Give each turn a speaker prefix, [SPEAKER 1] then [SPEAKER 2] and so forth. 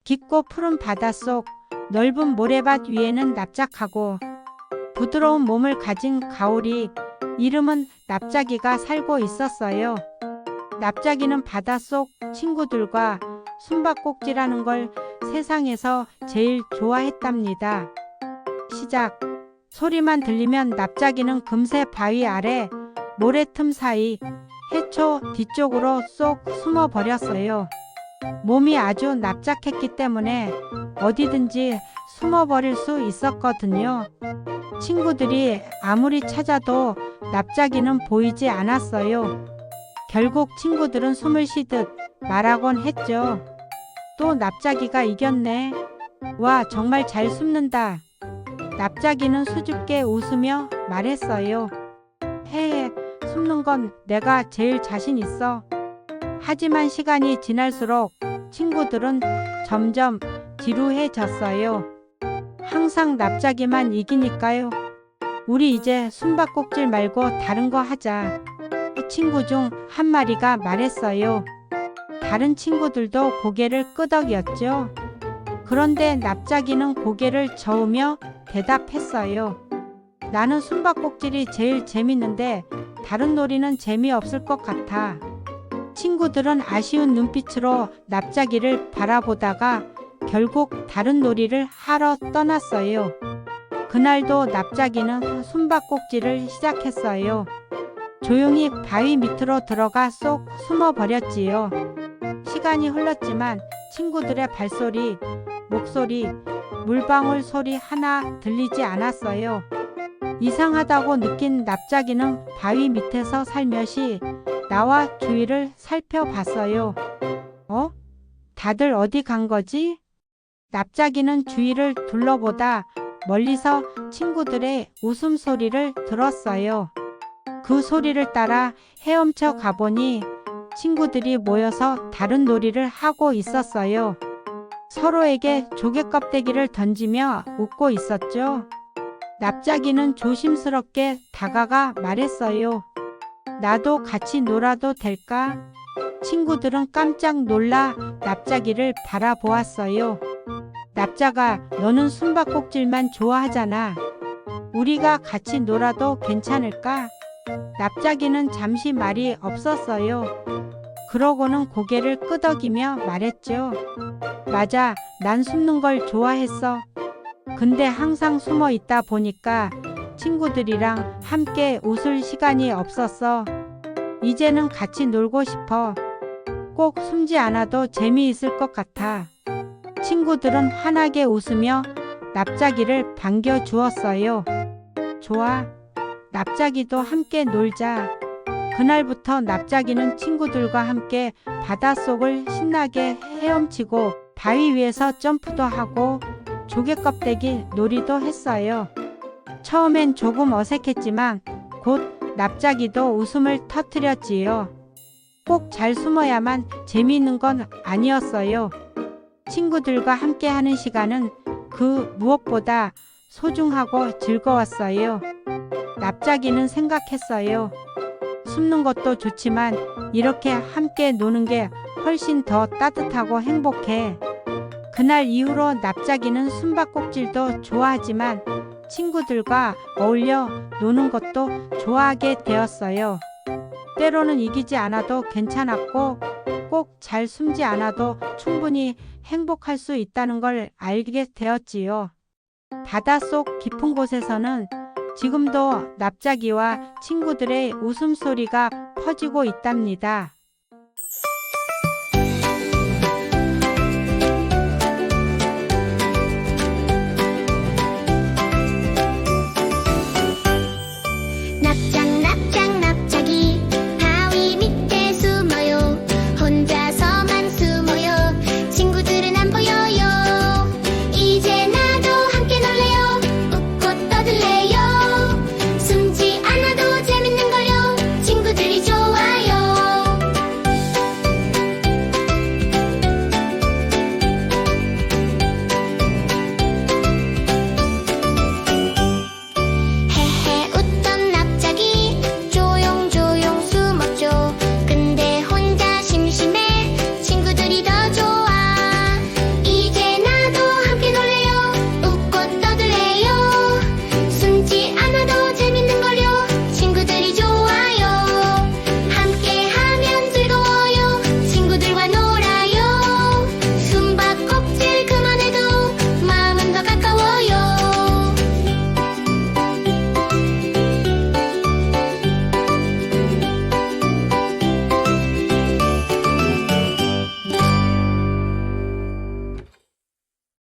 [SPEAKER 1] 깊고 푸른 바닷속 넓은 모래밭 위에는 납작하고 부드러운 몸을 가진 가오리, 이름은 납작이가 살고 있었어요. 납작이는 바닷속 친구들과 숨바꼭질하는 걸 세상에서 제일 좋아했답니다. 시작. 소리만 들리면 납작이는 금세 바위 아래 모래 틈 사이 해초 뒤쪽으로 쏙 숨어 버렸어요. 몸이 아주 납작했기 때문에 어디든지 숨어버릴 수 있었거든요. 친구들이 아무리 찾아도 납작이는 보이지 않았어요. 결국 친구들은 숨을 쉬듯 말하곤 했죠. 또 납작이가 이겼네. 와, 정말 잘 숨는다. 납작이는 수줍게 웃으며 말했어요. 헤헤, 숨는 건 내가 제일 자신 있어. 하지만 시간이 지날수록 친구들은 점점 지루해졌어요. 항상 납작이만 이기니까요. 우리 이제 숨바꼭질 말고 다른 거 하자. 친구 중 한 마리가 말했어요. 다른 친구들도 고개를 끄덕였죠. 그런데 납작이는 고개를 저으며 대답했어요. 나는 숨바꼭질이 제일 재밌는데 다른 놀이는 재미없을 것 같아. 친구들은 아쉬운 눈빛으로 납작이를 바라보다가 결국 다른 놀이를 하러 떠났어요. 그날도 납작이는 숨바꼭질을 시작했어요. 조용히 바위 밑으로 들어가 쏙 숨어버렸지요. 시간이 흘렀지만 친구들의 발소리, 목소리, 물방울 소리 하나 들리지 않았어요. 이상하다고 느낀 납작이는 바위 밑에서 살며시 나와 주위를 살펴봤어요. 다들 어디 간 거지? 납작이는 주위를 둘러보다 멀리서 친구들의 웃음소리를 들었어요. 그 소리를 따라 헤엄쳐 가보니 친구들이 모여서 다른 놀이를 하고 있었어요. 서로에게 조개 껍데기를 던지며 웃고 있었죠. 납작이는 조심스럽게 다가가 말했어요. 나도 같이 놀아도 될까? 친구들은 깜짝 놀라 납작이를 바라보았어요. 납작아, 너는 숨바꼭질만 좋아하잖아. 우리가 같이 놀아도 괜찮을까? 납작이는 잠시 말이 없었어요. 그러고는 고개를 끄덕이며 말했죠. 맞아, 난 숨는 걸 좋아했어. 근데 항상 숨어 있다 보니까 친구들이랑 함께 웃을 시간이 없었어. 이제는 같이 놀고 싶어. 꼭 숨지 않아도 재미있을 것 같아. 친구들은 환하게 웃으며 납작이를 반겨주었어요. 좋아. 납작이도 함께 놀자. 그날부터 납작이는 친구들과 함께 바닷속을 신나게 헤엄치고 바위 위에서 점프도 하고 조개 껍데기 놀이도 했어요. 처음엔 조금 어색했지만 곧 납작이도 웃음을 터뜨렸지요. 꼭 잘 숨어야만 재미있는 건 아니었어요. 친구들과 함께하는 시간은 그 무엇보다 소중하고 즐거웠어요. 납작이는 생각했어요. 숨는 것도 좋지만 이렇게 함께 노는 게 훨씬 더 따뜻하고 행복해. 그날 이후로 납작이는 숨바꼭질도 좋아하지만 친구들과 어울려 노는 것도 좋아하게 되었어요. 때로는 이기지 않아도 괜찮았고 꼭 잘 숨지 않아도 충분히 행복할 수 있다는 걸 알게 되었지요. 바닷속 깊은 곳에서는 지금도 납작이와 친구들의 웃음소리가 퍼지고 있답니다.